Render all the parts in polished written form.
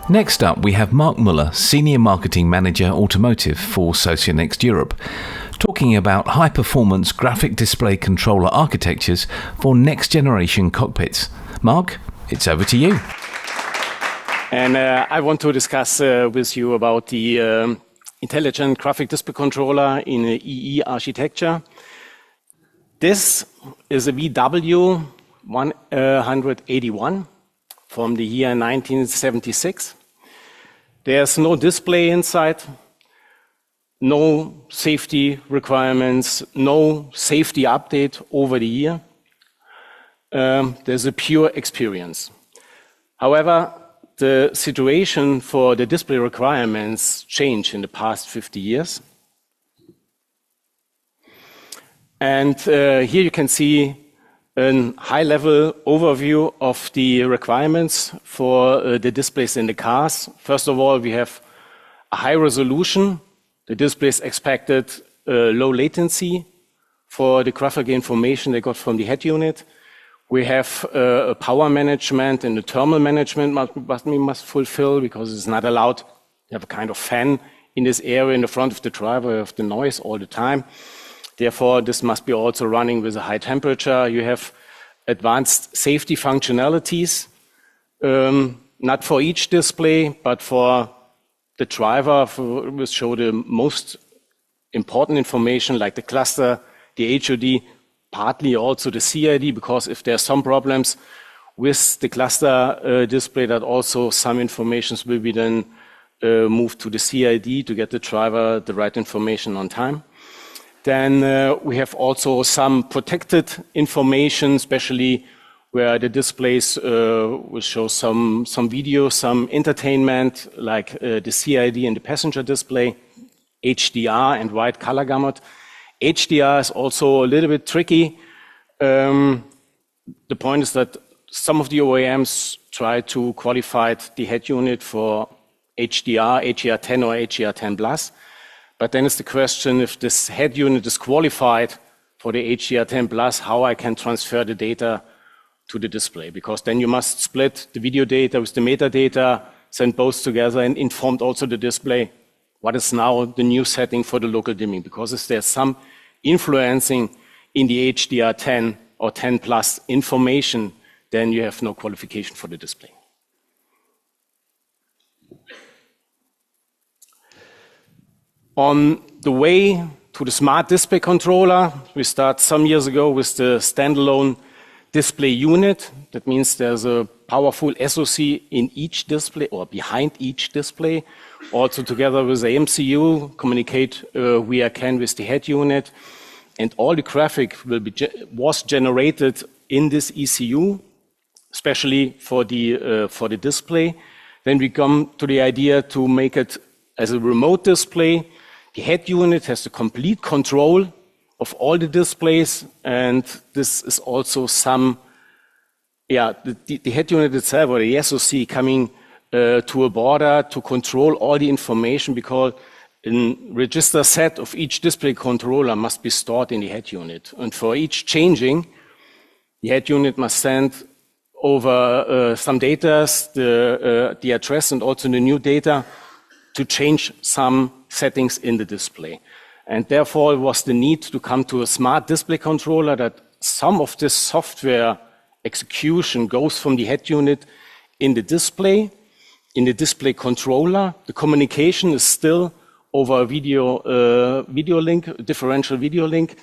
Next up, we have Mark Müller, Senior Marketing Manager Automotive for Socionext Europe, talking about high-performance graphic display controller architectures for next-generation cockpits. Mark, it's over to you. And I want to discuss with you about the intelligent graphic display controller in an EE architecture. This is a VW 181 from the year 1976. There's no display inside, no safety requirements, no safety update over the year. There's a pure experience. However, the situation for the display requirements changed in the past 50 years. And here you can see a high-level overview of the requirements for the displays in the cars. First of all, we have a high resolution. The displays expected low latency for the graphic information they got from the head unit. We have a power management and the thermal management we must fulfill, because it's not allowed to have a kind of fan in this area in the front of the driver of the noise all the time. Therefore, this must be also running with a high temperature. You have advanced safety functionalities, not for each display, but for the driver, which show the most important information like the cluster, the HUD, partly also the CID, because if there are some problems with the cluster display, that also some information will be then moved to the CID to get the driver the right information on time. Then we have also some protected information, especially where the displays will show some video, some entertainment, like the CID and the passenger display, HDR and wide color gamut. HDR is also a little bit tricky. The point is that some of the OEMs try to qualify the head unit for HDR, HDR10 or HDR10 Plus. But then it's the question, if this head unit is qualified for the HDR10 Plus, how I can transfer the data to the display. Because then you must split the video data with the metadata, send both together, and inform also the display what is now the new setting for the local dimming. Because if there's some influencing in the HDR10 or 10 Plus information, then you have no qualification for the display. On the way to the smart display controller, we start some years ago with the standalone display unit. That means there's a powerful SoC in each display or behind each display. Also together with the MCU, communicate via CAN with the head unit. And all the graphic was generated in this ECU, especially for the display. Then we come to the idea to make it as a remote display. The head unit has the complete control of all the displays, and this is also the head unit itself, or the SoC, coming to a border to control all the information, because a register set of each display controller must be stored in the head unit. And for each changing, the head unit must send over some data, the address and also the new data, to change some settings in the display. And therefore, it was the need to come to a smart display controller, that some of this software execution goes from the head unit in the display controller. The communication is still over a video link, a differential video link,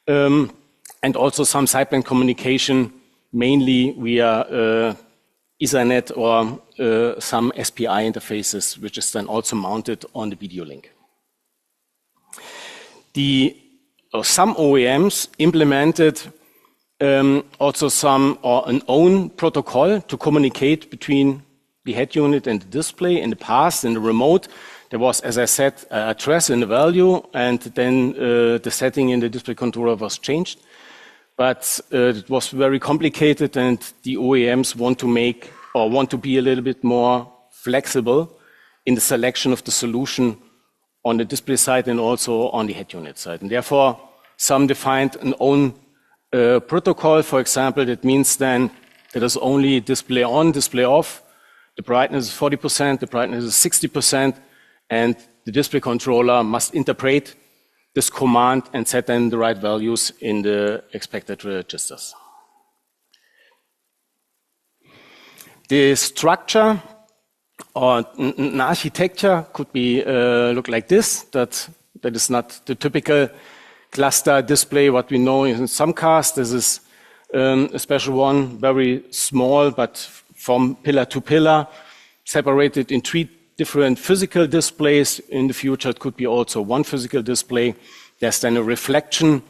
and also some sideband communication, mainly via Ethernet or some SPI interfaces, which is then also mounted on the video link. Some OEMs implemented also an own protocol to communicate between the head unit and the display. In the past, in the remote, there was, as I said, an address and a value, and then the setting in the display controller was changed. But it was very complicated, and the OEMs want to be a little bit more flexible in the selection of the solution on the display side and also on the head unit side. And therefore, some defined an own protocol. For example, that means then that is only display on, display off, the brightness is 40%, the brightness is 60%, and the display controller must interpret this command and set then the right values in the expected registers. The structure or an architecture could be look like this. That is not the typical cluster display what we know in some cars. This is a special one, very small, but from pillar to pillar, separated in 3 different physical displays. In the future, it could be also one physical display. There's then a reflection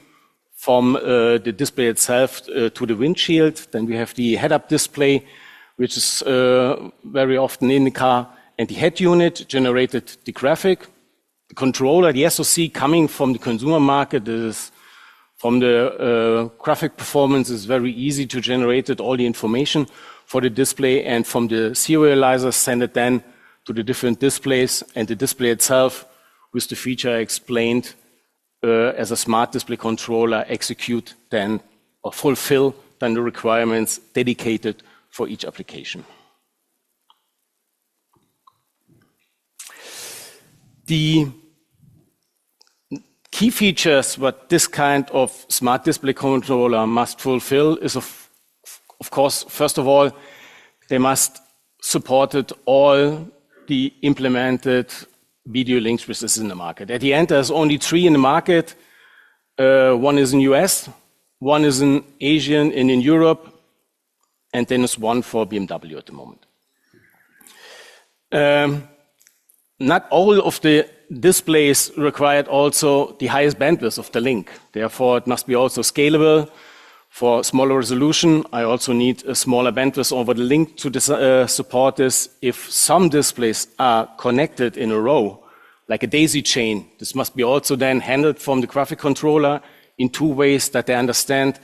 from the display itself to the windshield. Then we have the head-up display, which is very often in the car, and the head unit generated the graphic. The controller, the SoC coming from the consumer market, is from the graphic performance is very easy to generate it, all the information for the display, and from the serializer send it then to the different displays, and the display itself, with the feature explained as a smart display controller, execute then or fulfill then the requirements dedicated for each application. The key features what this kind of smart display controller must fulfill is of course, first of all, they must support all the implemented video links which is in the market. At the end, there's only 3 in the market. One is in US, one is in Asian and in Europe, and then there's one for BMW at the moment. Not all of the displays required also the highest bandwidth of the link. Therefore, it must be also scalable. For smaller resolution, I also need a smaller bandwidth over the link to support this. If some displays are connected in a row, like a daisy chain, this must be also then handled from the graphic controller in 2 ways that they understand.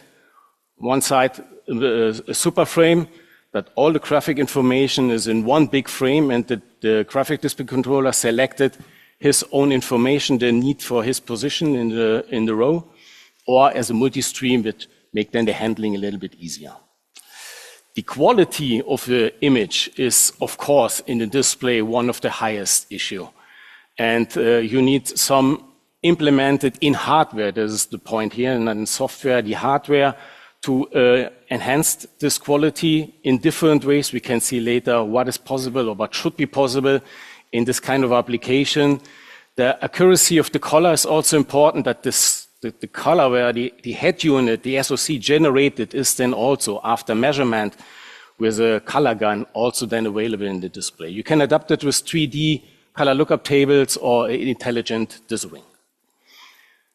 One side, a super frame, that all the graphic information is in one big frame, and the graphic display controller selected his own information, the need for his position in the row, or as a multi-stream, which make then the handling a little bit easier. The quality of the image is, of course, in the display, one of the highest issue. And you need some implemented in hardware, this is the point here, and in software, the hardware, to enhance this quality in different ways. We can see later what is possible or what should be possible in this kind of application. The accuracy of the color is also important, that the color where the head unit, the SoC generated, is then also, after measurement with a color gun, also then available in the display. You can adapt it with 3D color lookup tables or intelligent dithering.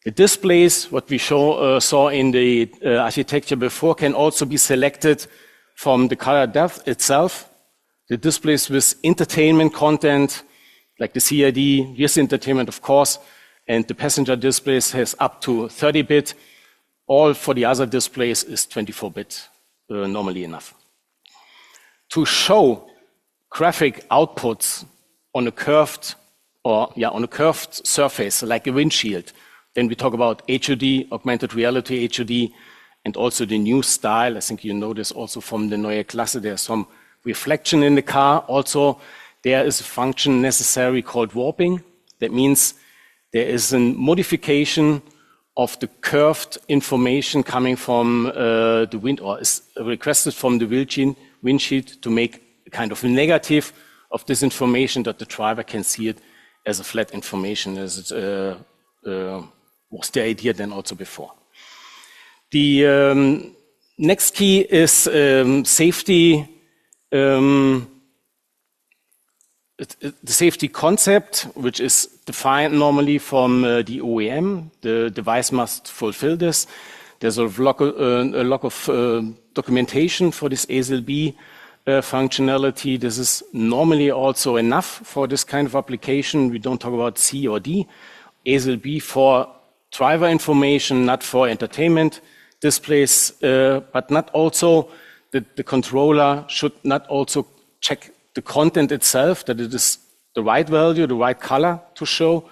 The displays, what we saw in the architecture before, can also be selected from the color depth itself. The displays with entertainment content, like the CID, yes, entertainment, of course, and the passenger displays has up to 30-bit. All for the other displays is 24-bit, normally enough. To show graphic outputs on a curved surface, like a windshield, then we talk about HUD, augmented reality HUD, and also the new style. I think you know this also from the Neue Klasse. There's some reflection in the car. Also, there is a function necessary called warping. That means there is a modification of the curved information coming from the wind, or is requested from the windshield to make a kind of a negative of this information, that the driver can see it as a flat information, as it was the idea then also before. The next key is safety. The safety concept, which is defined normally from the OEM. The device must fulfill this. There's a lot of documentation for this ASIL-B functionality. This is normally also enough for this kind of application. We don't talk about C or D. ASIL-B for driver information, not for entertainment displays, but not also the controller should not also check the content itself, that it is the right value, the right color to show,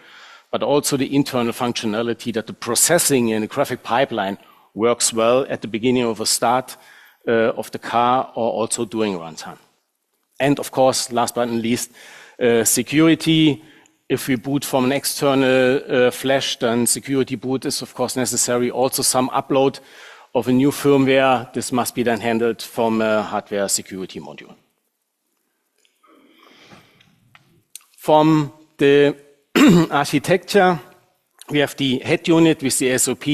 but also the internal functionality, that the processing in the graphic pipeline works well at the beginning of a start of the car or also during runtime. And of course, last but not least, security. If we boot from an external flash, then security boot is of course necessary. Also some upload of a new firmware. This must be then handled from a hardware security module. From the architecture, we have the head unit with the SOP.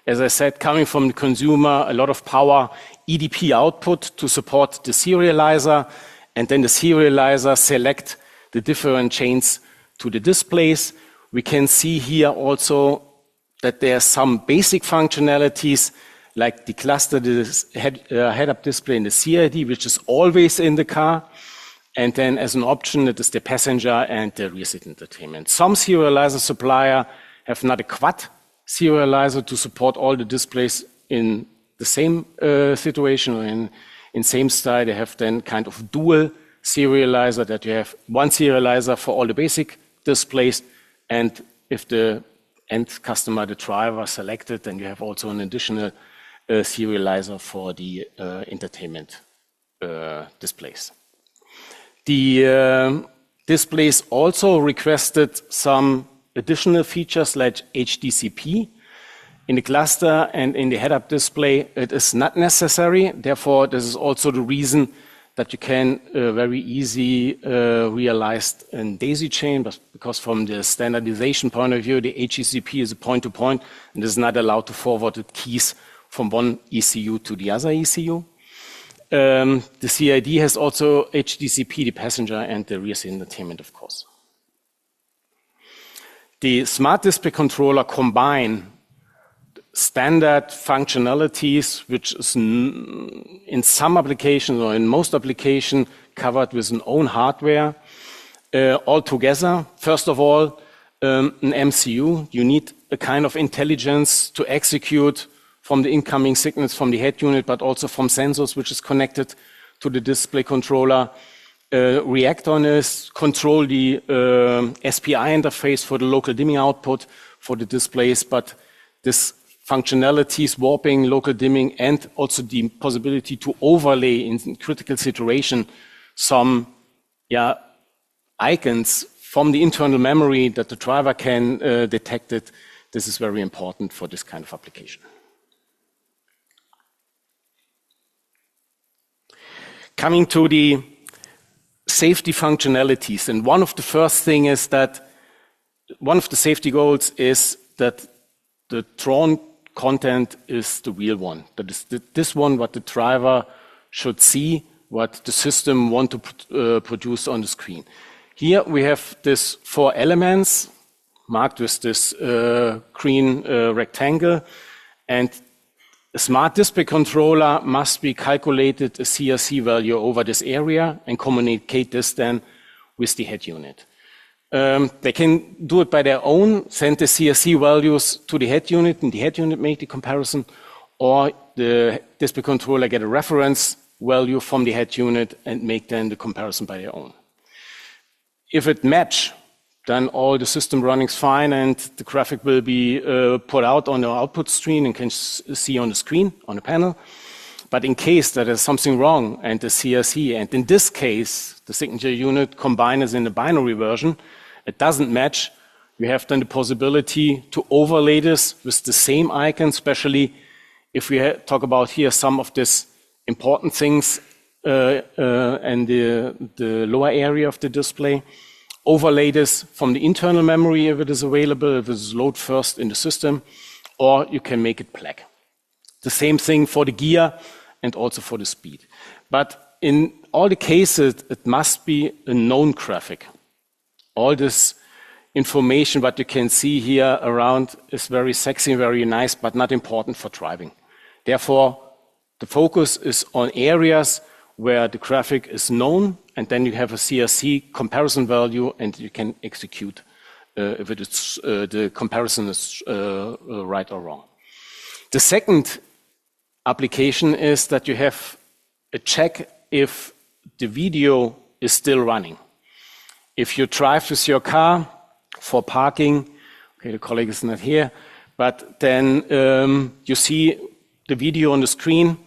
As I said, coming from the consumer, a lot of power, EDP output to support the serializer, and then the serializer select the different chains to the displays. We can see here also that there are some basic functionalities like the cluster, head-up display in the CID, which is always in the car. And then as an option, it is the passenger and the rear seat entertainment. Some serializer supplier have not a quad serializer to support all the displays in the same situation or in same style. They have then kind of dual serializer, that you have one serializer for all the basic displays, and if the end customer, the driver, selected, then you have also an additional serializer for the entertainment displays. The displays also requested some additional features like HDCP. In the cluster and in the head-up display, it is not necessary. Therefore, this is also the reason that you can very easy realize a daisy chain, but because from the standardization point of view, the HDCP is a point-to-point and is not allowed to forward the keys from one ECU to the other ECU. The CID has also HDCP, the passenger and the rear seat entertainment, of course. The smart display controller combine standard functionalities, which is in some applications or in most applications covered with an own hardware all together. First of all, an MCU. You need a kind of intelligence to execute from the incoming signals from the head unit, but also from sensors, which is connected to the display controller. React on this, control the SPI interface for the local dimming output for the displays, but this functionalities, warping, local dimming, and also the possibility to overlay in critical situation some icons from the internal memory that the driver can detect it. This is very important for this kind of application. Coming to the safety functionalities, and one of the first thing is that one of the safety goals is that the drawn content is the real one. That is this one what the driver should see, what the system want to produce on the screen. Here we have these 4 elements marked with this green rectangle, and a smart display controller must be calculated a CRC value over this area and communicate this then with the head unit. They can do it by their own, send the CRC values to the head unit, and the head unit make the comparison, or the display controller get a reference value from the head unit and make then the comparison by their own. If it match, then all the system running's fine and the graphic will be put out on the output screen and can see on the screen, on the panel. But in case that there's something wrong and the CRC, and in this case, the signature unit combined is in the binary version, it doesn't match, you have then the possibility to overlay this with the same icon, especially if we talk about here some of these important things and the lower area of the display. Overlay this from the internal memory if it is available, if it is load first in the system, or you can make it black. The same thing for the gear and also for the speed. But in all the cases, it must be a known graphic. All this information what you can see here around is very sexy, very nice, but not important for driving. Therefore, the focus is on areas where the graphic is known, and then you have a CRC comparison value, and you can execute if it is, the comparison is right or wrong. The second application is that you have a check if the video is still running. If you drive with your car for parking, okay, the colleague is not here, but then you see the video on the screen,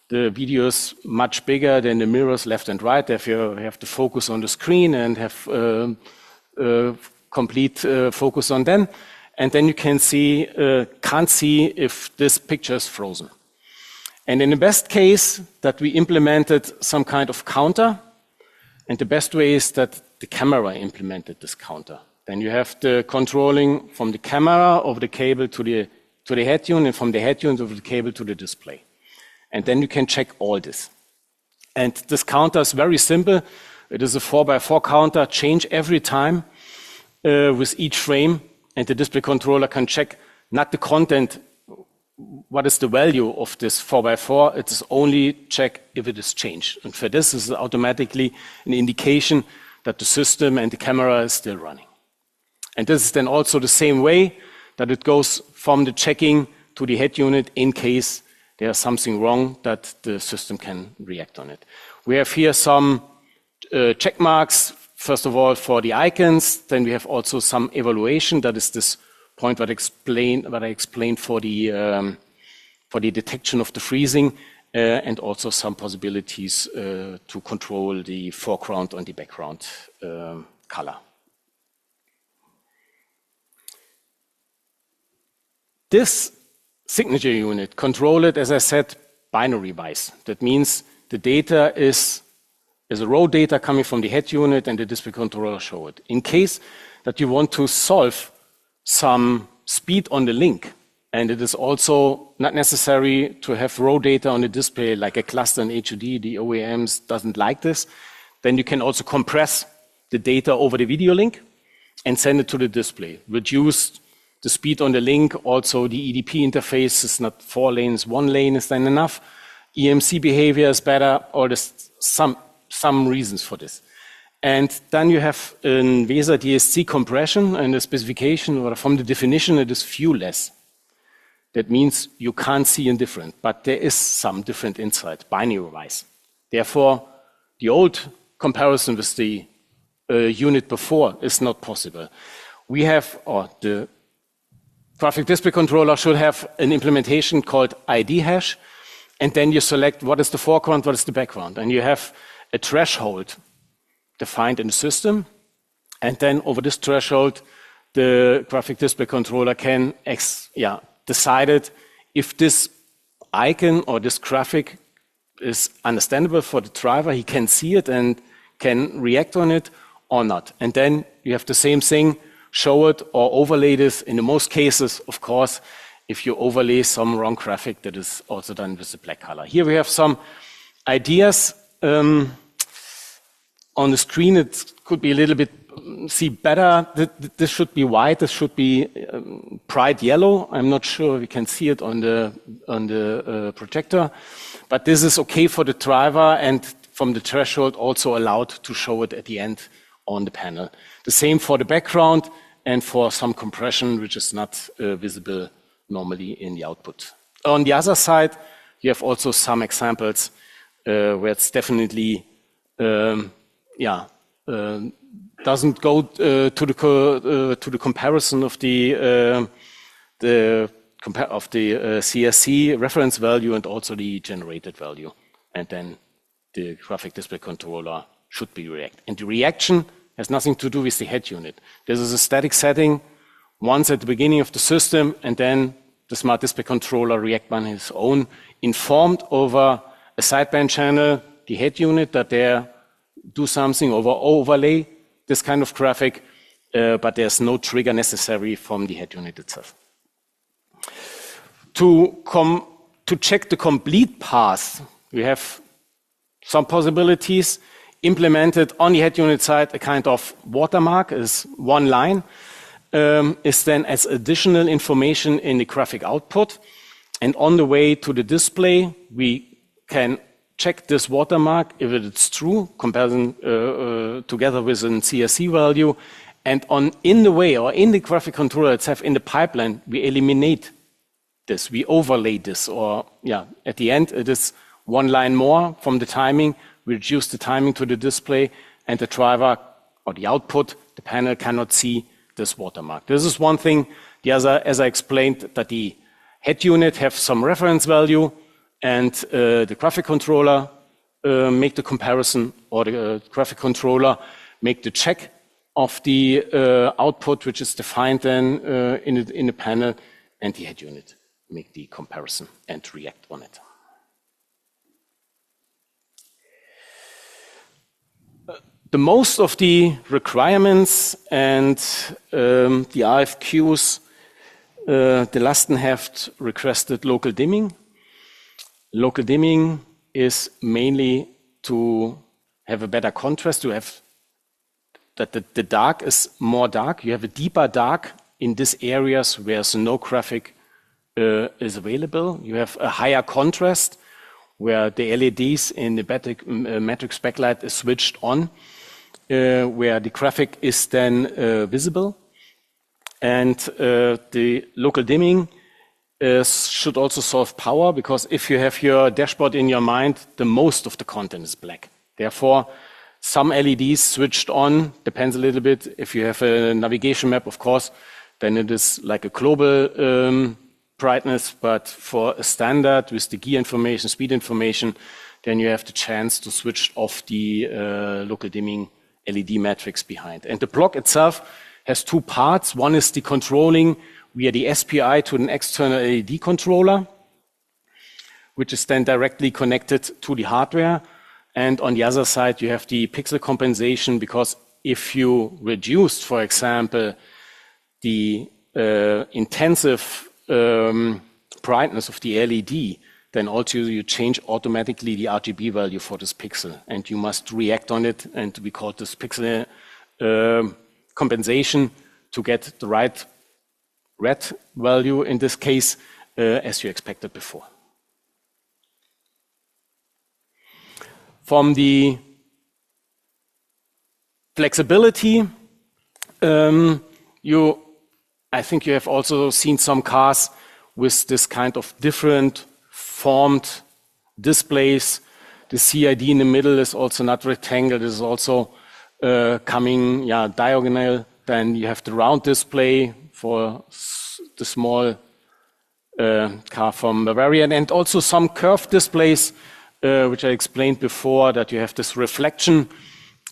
the video is much bigger than the mirrors left and right. Therefore, you have to focus on the screen and have complete focus on them. And then you can't see if this picture is frozen. And in the best case that we implemented some kind of counter, and the best way is that the camera implemented this counter. Then you have the controlling from the camera over the cable to the head unit, and from the head unit over the cable to the display. And then you can check all this. And this counter is very simple. It is a 4x4 counter, change every time with each frame. And the display controller can check not the content, what is the value of this 4x4, it is only check if it is changed. And for this is automatically an indication that the system and the camera is still running. And this is then also the same way that it goes from the checking to the head unit in case there's something wrong that the system can react on it. We have here some check marks, first of all for the icons, then we have also some evaluation, that is this point what I explained for the detection of the freezing, and also some possibilities to control the foreground and the background color. This signature unit control it, as I said, binary wise. That means the data is a raw data coming from the head unit and the display controller show it. In case that you want to solve some speed on the link, and it is also not necessary to have raw data on the display like a cluster in HUD, the OEMs doesn't like this, then you can also compress the data over the video link and send it to the display. Reduce the speed on the link, also the EDP interface is not 4 lanes, 1 lane is then enough. EMC behavior is better, or there's some reasons for this. And then you have in VESA DSC compression, and the specification, or from the definition, it is viewless. That means you can't see in different, but there is some different inside, binary-wise. Therefore, the old comparison with the unit before is not possible. We have, or the graphic display controller should have an implementation called ID hash, and then you select what is the foreground, what is the background, and you have a threshold defined in the system, and then over this threshold, the graphic display controller can decide it if this icon or this graphic is understandable for the driver, he can see it and can react on it or not. And then you have the same thing, show it or overlay this. In the most cases, of course, if you overlay some wrong graphic, that is also done with the black color. Here we have some ideas. On the screen, it could be a little bit, see better. This should be white, this should be bright yellow. I'm not sure we can see it on the projector, but this is okay for the driver, and from the threshold also allowed to show it at the end on the panel. The same for the background and for some compression, which is not visible normally in the output. On the other side, you have also some examples where it's definitely doesn't go to the comparison of the CSC reference value and also the generated value, and then the graphic display controller should be react. And the reaction has nothing to do with the head unit. This is a static setting once at the beginning of the system, and then the smart display controller react on his own, informed over a sideband channel, the head unit, that they do something overlay this kind of graphic, but there's no trigger necessary from the head unit itself. To check the complete path, we have some possibilities implemented on the head unit side. A kind of watermark is one line, is then as additional information in the graphic output. And on the way to the display, we can check this watermark if it's true, comparison together with a CSC value. And in the way, or in the graphic controller itself, in the pipeline, we eliminate this, we overlay this, or at the end, it is one line more from the timing. We reduce the timing to the display, and the driver or the output, the panel cannot see this watermark. This is one thing. The other, as I explained, that the head unit have some reference value, and the graphic controller make the comparison, or the graphic controller make the check of the output, which is defined then in the panel, and the head unit make the comparison and react on it. The most of the requirements and the RFQs, the Lastenheft requested local dimming. Local dimming is mainly to have a better contrast, to have that the dark is more dark. You have a deeper dark in these areas where no graphic is available. You have a higher contrast where the LEDs in the matrix backlight is switched on, where the graphic is then visible. And the local dimming should also solve power, because if you have your dashboard in your mind, the most of the content is black. Therefore, some LEDs switched on, depends a little bit. If you have a navigation map, of course, then it is like a global brightness, but for a standard with the gear information, speed information, then you have the chance to switch off the local dimming LED matrix behind. And the block itself has two parts. One is the controlling via the SPI to an external LED controller, which is then directly connected to the hardware. And on the other side, you have the pixel compensation, because if you reduce, for example, the intensive brightness of the LED, then also you change automatically the RGB value for this pixel, and you must react on it, and we call this pixel compensation to get the right red value in this case as you expected before. From the flexibility, I think you have also seen some cars with this kind of different formed displays. The CID in the middle is also not rectangle, it is also coming diagonal. Then you have the round display for the small car from Bavarian, and also some curved displays, which I explained before, that you have this reflection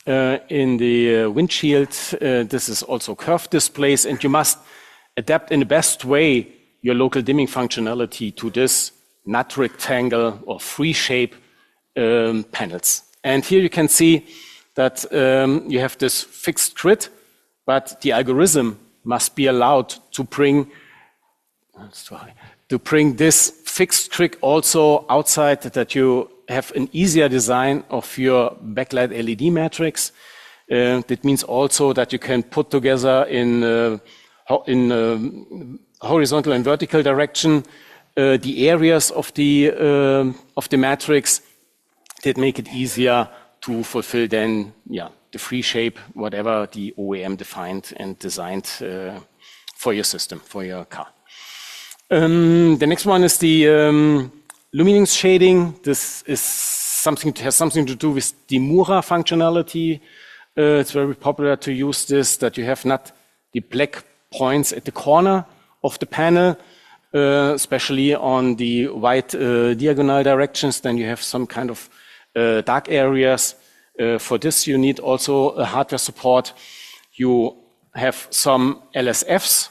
in the windshield. This is also curved displays, and you must adapt in the best way your local dimming functionality to this not rectangle or free shape panels. And here you can see that you have this fixed grid, but the algorithm must be allowed to bring this fixed grid also outside, that you have an easier design of your backlight LED matrix. That means also that you can put together in horizontal and vertical direction the areas of the matrix that make it easier to fulfill then the free shape, whatever the OEM defined and designed for your system, for your car. The next one is the luminance shading. This is has something to do with the Mura functionality. It's very popular to use this, that you have not the black points at the corner of the panel, especially on the white diagonal directions. Then you have some kind of dark areas. For this, you need also a hardware support. You have some LSFs.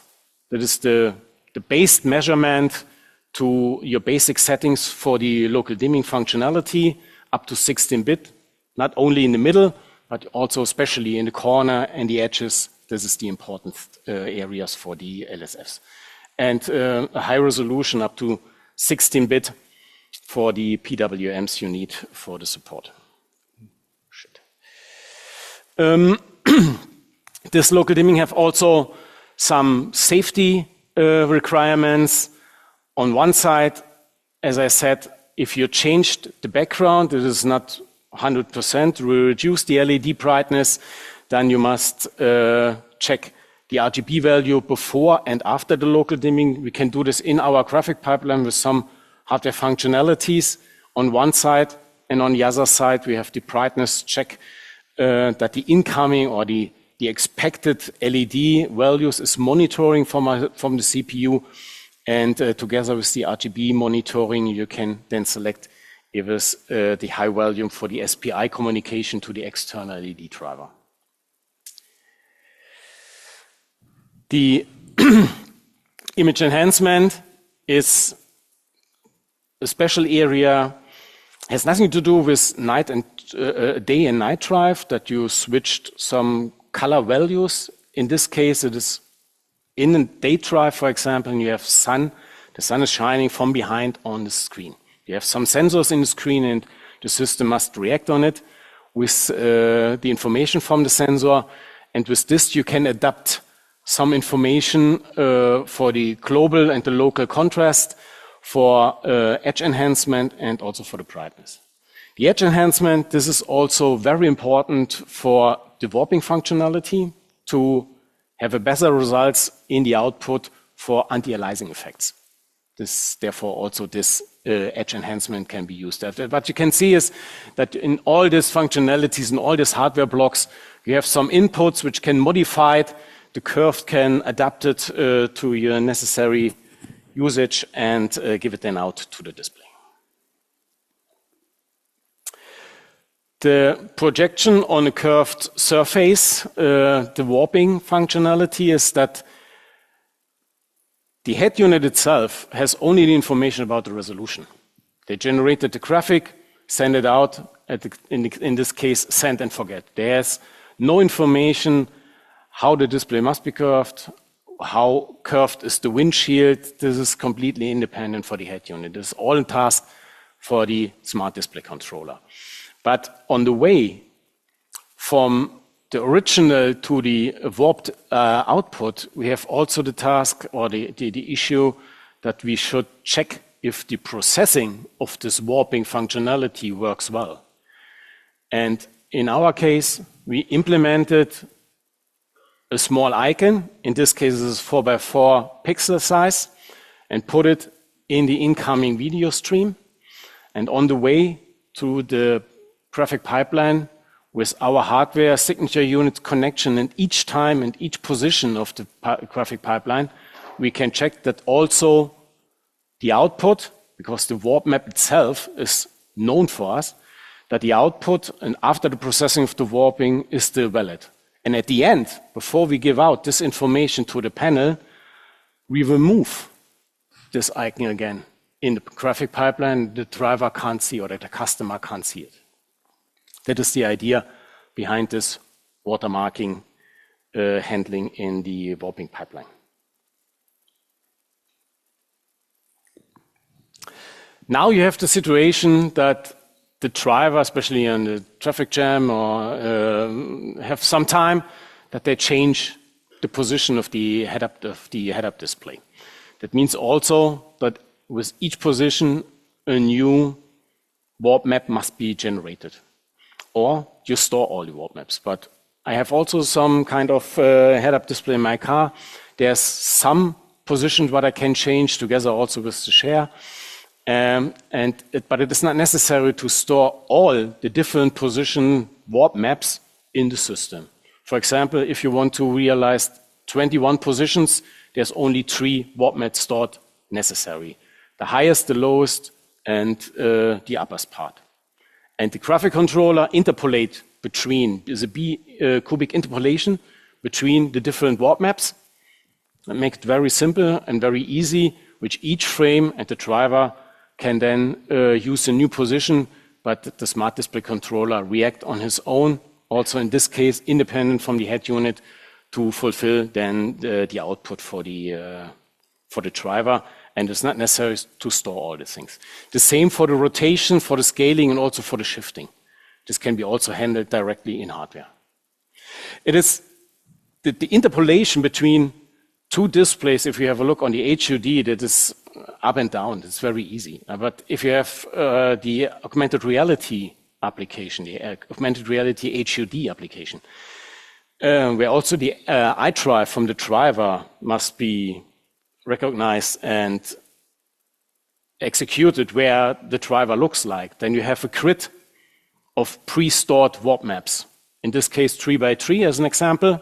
That is the base measurement to your basic settings for the local dimming functionality, up to 16-bit, not only in the middle, but also especially in the corner and the edges. This is the important areas for the LSFs. And a high resolution up to 16-bit for the PWMs you need for the support. This local dimming have also some safety requirements. On one side, as I said, if you changed the background, it is not 100%, reduce the LED brightness, then you must check the RGB value before and after the local dimming. We can do this in our graphic pipeline with some hardware functionalities on one side, and on the other side we have the brightness check that the incoming or the expected LED values is monitoring from the CPU, And together with the RGB monitoring, you can then select if it's the high volume for the SPI communication to the external LED driver. The image enhancement is a special area, has nothing to do with night and day and night drive, that you switched some color values. In this case, it is in a day drive, for example, and you have sun. The sun is shining from behind on the screen. You have some sensors in the screen, and the system must react on it with the information from the sensor. And with this, you can adapt some information for the global and the local contrast, for edge enhancement, and also for the brightness. The edge enhancement, this is also very important for the warping functionality to have a better results in the output for anti-aliasing effects. Therefore, also this edge enhancement can be used. What you can see is that in all these functionalities and all these hardware blocks, you have some inputs which can modify it. The curve can adapt it to your necessary usage and give it then out to the display. The projection on a curved surface, the warping functionality is that the head unit itself has only the information about the resolution. They generated the graphic, send it out, in this case, send and forget. There's no information how the display must be curved, how curved is the windshield. This is completely independent for the head unit. This is all a task for the smart display controller. But on the way from the original to the warped output, we have also the task or the issue that we should check if the processing of this warping functionality works well. And in our case, we implemented a small icon, in this case it is 4x4 pixel size, and put it in the incoming video stream. And on the way to the graphic pipeline with our hardware signature unit connection, and each time and each position of the graphic pipeline, we can check that also the output, because the warp map itself is known for us, that the output and after the processing of the warping is still valid. And at the end, before we give out this information to the panel, we remove this icon again in the graphic pipeline. The driver can't see, or that the customer can't see it. That is the idea behind this watermarking handling in the warping pipeline. Now you have the situation that the driver, especially on the traffic jam, or have some time that they change the position of the head-up display. That means also that with each position, a new warp map must be generated, or you store all the warp maps. But I have also some kind of head-up display in my car. There's some positions what I can change together also with the share. But it is not necessary to store all the different position warp maps in the system. For example, if you want to realize 21 positions, there's only 3 warp maps stored necessary. The highest, the lowest, and the upperst part. And the graphic controller interpolate between, is a cubic interpolation between the different warp maps. And make it very simple and very easy, which each frame and the driver can then use a new position, but the smart display controller react on his own, also in this case, independent from the head unit, to fulfill then the output for the driver. And it's not necessary to store all the things. The same for the rotation, for the scaling, and also for the shifting. This can be also handled directly in hardware. It is the interpolation between 2 displays. If you have a look on the HUD, that is up and down. It's very easy. But if you have the augmented reality application, the augmented reality HUD application, where also the eye drive from the driver must be recognized and executed where the driver looks like, then you have a grid of pre-stored warp maps. In this case, 3x3 as an example.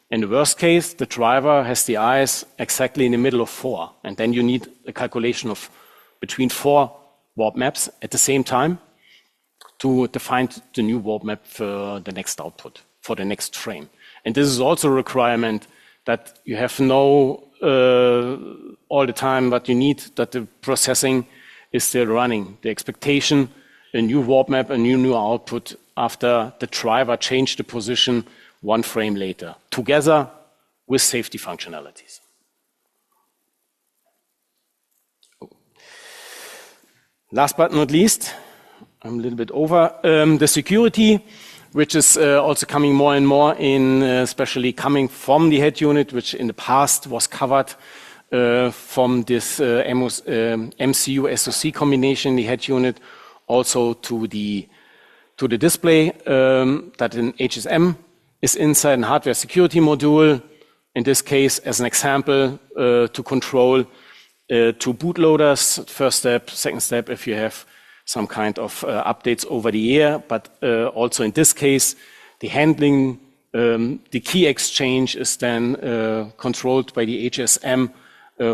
In the worst case, the driver has the eyes exactly in the middle of 4, and then you need a calculation of between 4 warp maps at the same time to define the new warp map for the next output, for the next frame. And this is also a requirement that you have no all the time what you need, that the processing is still running. The expectation, a new warp map, a new output after the driver changed the position 1 frame later, together with safety functionalities. Last but not least, I'm a little bit over, the security, which is also coming more and more in, especially coming from the head unit, which in the past was covered from this MCU SoC combination, the head unit, also to the display that an HSM is inside an hardware security module. In this case, as an example, to control 2 bootloaders, first step, second step, if you have some kind of updates over the air, but also in this case, the handling, the key exchange is then controlled by the HSM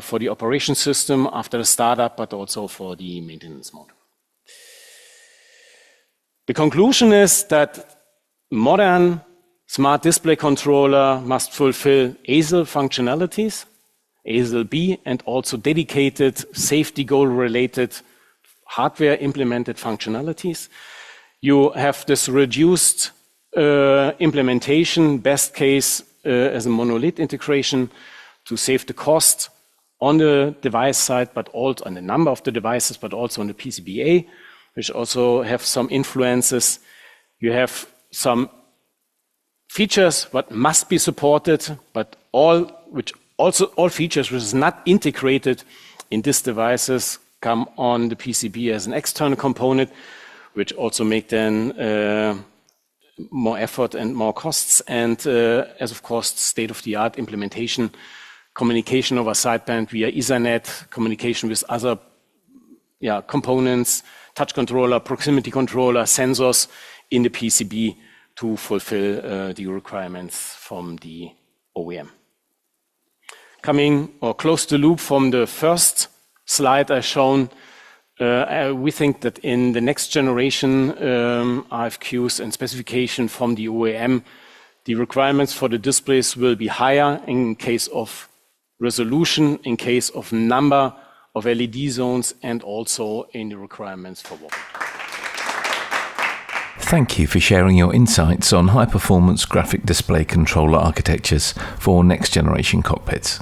for the operation system after the startup, but also for the maintenance mode. The conclusion is that modern smart display controller must fulfill ASIL functionalities, ASIL B, and also dedicated safety goal-related hardware implemented functionalities. You have this reduced implementation, best case as a monolith integration to save the cost on the device side, but also on the number of the devices, but also on the PCBA, which also have some influences. You have some features what must be supported, but all features which is not integrated in these devices come on the PCB as an external component, which also make then more effort and more costs. And as of course, state-of-the-art implementation, communication over sideband via Ethernet, communication with other components, touch controller, proximity controller, sensors in the PCB to fulfill the requirements from the OEM. Coming or close the loop from the first slide I shown, we think that in the next generation RFQs and specification from the OEM, the requirements for the displays will be higher in case of resolution, in case of number of LED zones, and also in the requirements for warp. Thank you for sharing your insights on high-performance graphic display controller architectures for next-generation cockpits.